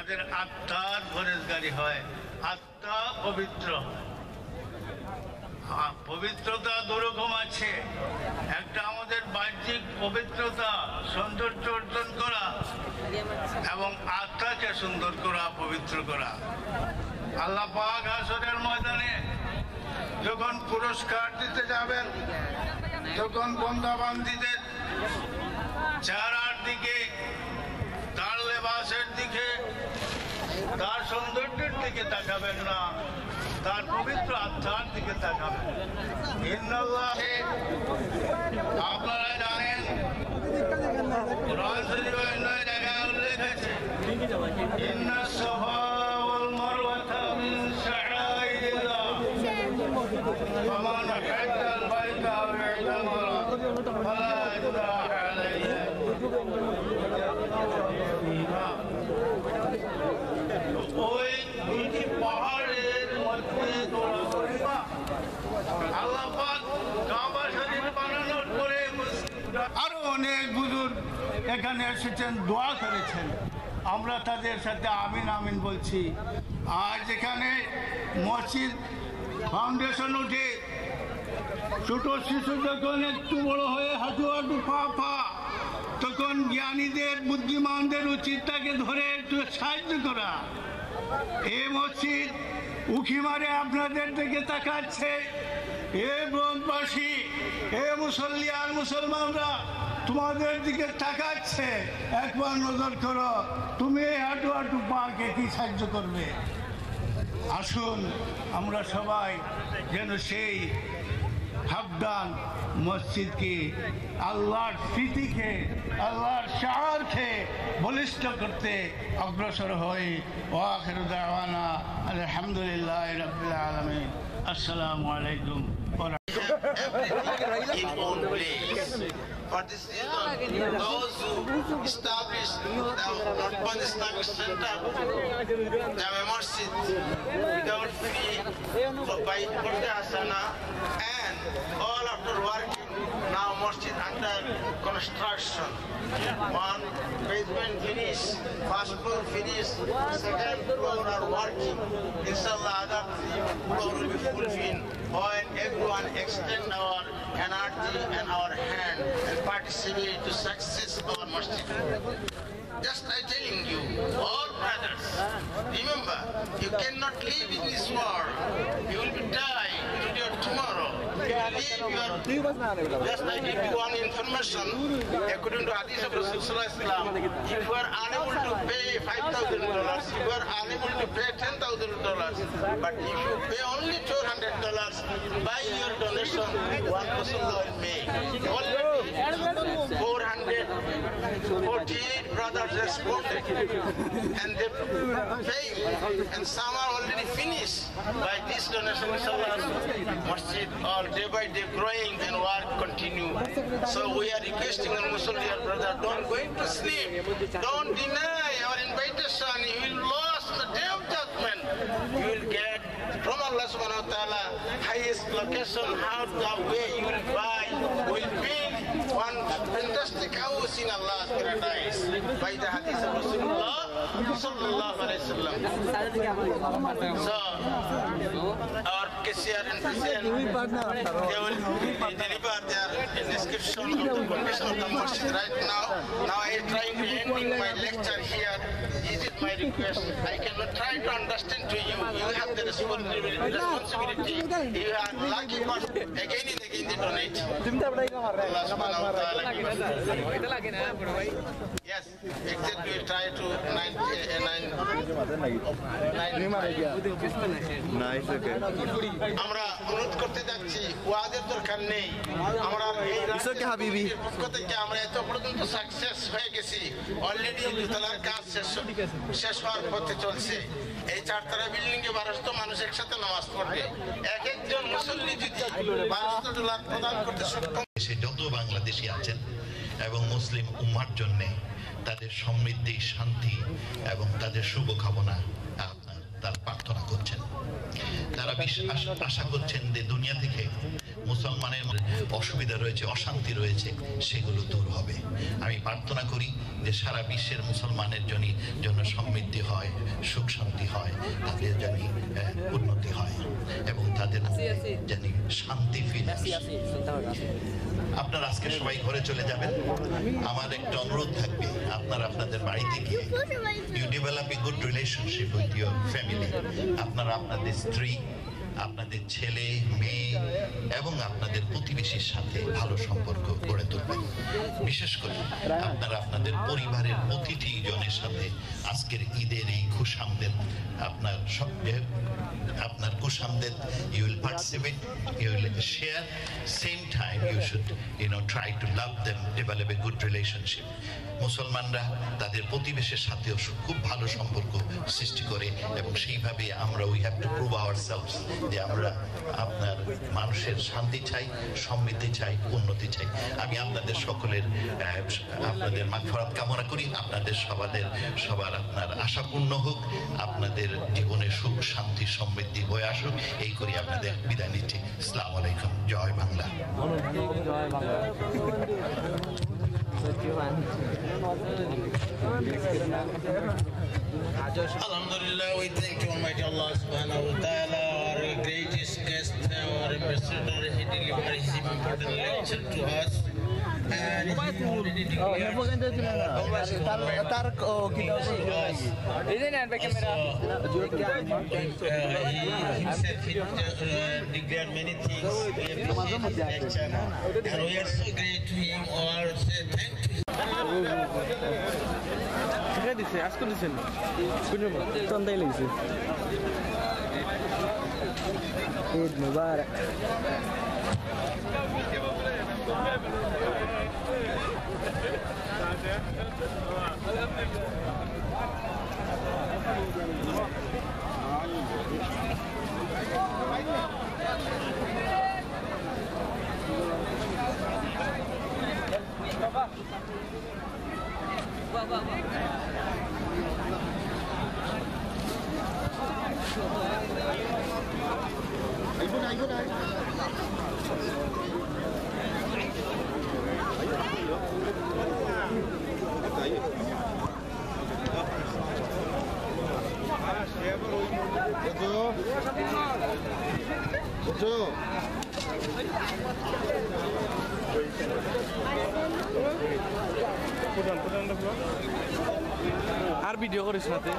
তাদের আত্মার পরেশগারি হয়, আত্মা পবিত্র। পবিত্রতা দুরকম আছে, একটা আমাদের বাহ্যিক পবিত্রতা, সৌন্দর্য অর্জন করা, এবং আত্মাকে সুন্দর করা, পবিত্র করা। আল্লাহ পাক হাসরের ময়দানে যখন পুরস্কার দিতে যাবেন, তখন বন্দাবান্দীদের চেহারার দিকে, তার লেবাসের দিকে, তার সৌন্দর্যের দিকে তাকাবেন না, তার পবিত্র আত্মার দিকে তাকাবেন। আপনারা জানেন কোরআন শরীফে অন্য জায়গায় উল্লেখ আছে, ইন্না সাফা ওয়াল মারওয়াতা মিন শাআইরিল্লাহ ফামান হাজ্জাল বাইতা আও ইতামারা ফালা জুনাহা আলাইহি। ওই দুইটি পাহাড়ের মধ্যে আল্লাহ পাক কাবা শরীফ বানানোর পরে আরো অনেক বুজুর্গ এখানে এসেছেন, দোয়া করেছেন, আমরা তাদের সাথে আমিন আমিন বলছি। আর যেখানে মসজিদ ফাউন্ডেশন উঠে, ছোট শিশু যখন একটু বড় হয়ে হাঁটু হাঁটু পা পা, তখন জ্ঞানীদের বুদ্ধিমানদের উচিত তাকে ধরে একটু সাহায্য করা। এই মসজিদ উঁকি মারে আপনাদের দিকে তাকাচ্ছে, এ ব্রহ্মবাসী, এ মুসল্লি আর মুসলমানরা তোমাদের দিকে তাকাচ্ছে, একবার নজর করো, তুমি হাঁটু হাঁটু পাকে কি সাহায্য করবে। আসুন আমরা সবাই যেন সেই হাবদান মসজিদকে, আল্লাহর স্মৃতিকে, আল্লাহর শাহরকে বলিষ্ঠ করতে অগ্রসর হই। ওয়া আখিরু দাওয়ানা আলহামদুলিল্লাহি রাব্বিল আলামিন। আসসালামু আলাইকুম। In own place. For this reason, those who established the Northbound Islamic Center, Jame Masjid, without fee, by Qur'an Hasana, and all after working, now Masjid under construction. One basement finished, first floor finished, second floor are working. Inshallah, other three floor will be fulfilled. When everyone extend our energy and our hand and participate to success of our masjid. Just I telling you, all brothers, remember, you cannot live in this world. You will be die today or tomorrow. You will leave your. Just I give you one information. According to Hadith of Rasulullah, if you are unable to pay $5,000, you are unable to pay $10,000. But if you pay only $200 by your donation, one person will pay. Already 448 brothers responded, and they failed, and some are already finished. By this donation, inshallah, masjid all day by day growing and work continue. So we are requesting the Muslim brother, don't go to sleep, don't deny our invitation. You will lose the day of judgment. You will get from Allah subhanahu wa ta'ala highest location, how the way you will buy, will build one fantastic house in Allah's paradise by the hadith of Rasulullah sallallahu alaihi wasallam. So our cashier and president, they will deliver their description of the condition of the masjid right now. Now I am trying to ending my lecture here. This is my request. I cannot try to understand to you. You have the responsibility. You are lucky person. Again and again they donate. Allah subhanahu wa ta'ala give us. Yes, exactly. We try to আমরা অনুরোধ করতে যাচ্ছি, ওয়াদের দরকার নেই। আমরা এই পক্ষ থেকে আমরা এত পর্যন্ত সাকসেস হয়ে গেছি। অলরেডি দুতলার কাজ শেষ হওয়ার পথে চলছে। এই চারতলা বিল্ডিং এ 1200 মানুষ একসাথে নামাজ পড়বে। এক একজন মুসল্লি যদি $1200 প্রদান করতে সক্ষম, যত বাংলাদেশি আছেন এবং মুসলিম উম্মার জন্য তাদের সমৃদ্ধি, শান্তি এবং তাদের শুভকামনা তারা প্রার্থনা করছেন। তারা আশা করছেন যে দুনিয়া থেকে মুসলমানের অসুবিধা রয়েছে, অশান্তি রয়েছে, সেগুলো দূর হবে। আমি প্রার্থনা করি যে সারা বিশ্বের মুসলমানের জন্য সমৃদ্ধি হয়, সুখ শান্তি হয়, তাদের জানি উন্নতি হয় এবং তাদের জানি শান্তি ফিরে আসে। আপনারা আজকে সবাই ঘরে চলে যাবেন। আমার একটা অনুরোধ থাকবে, আপনারা আপনাদের বাড়িতে গিয়ে you develop a good relationship with your family. আপনারা আপনাদের স্ত্রী, আপনাদের ছেলে মেয়ে এবং আপনাদের প্রতিবেশীর সাথে ভালো সম্পর্ক গড়ে তুলবেন। বিশেষ করে আপনারা আপনাদের পরিবারের প্রতিটি জনের সাথে আজকের ঈদের এই খুশামদের আপনার খুশামদের you will participate, you will share, same time you should try to love them, develop a good relationship. মুসলমানরা তাদের প্রতিবেশীর সাথেও খুব ভালো সম্পর্ক সৃষ্টি করে এবং সেইভাবে আমরা we have to prove ourselves যে আমরা আপনার মানুষের শান্তি চাই, সমৃদ্ধি চাই, উন্নতি চাই। আমি আপনাদের সকলের আপনাদের মাগফিরাত কামনা করি। আপনাদের সবার আপনার আশা পূর্ণ হোক, আপনাদের জীবনে সুখ শান্তি সমৃদ্ধি বয়ে আসুক, এই করি আপনাদের বিদায় নিচ্ছি। আসসালামু আলাইকুম। জয় Bangla. Alhamdulillah, we thank you, Almighty Allah subhanahu wa ta'ala, our greatest guest, our ambassador. He delivered his important lecture to us. And he already declared he himself declared many things. We appreciate his lecture and we are so great to him. All say thank you. দিছে আজকে দিছেন কোন চন্দাই লাগছে ঈদ মুবারক। আর video করিস সাথে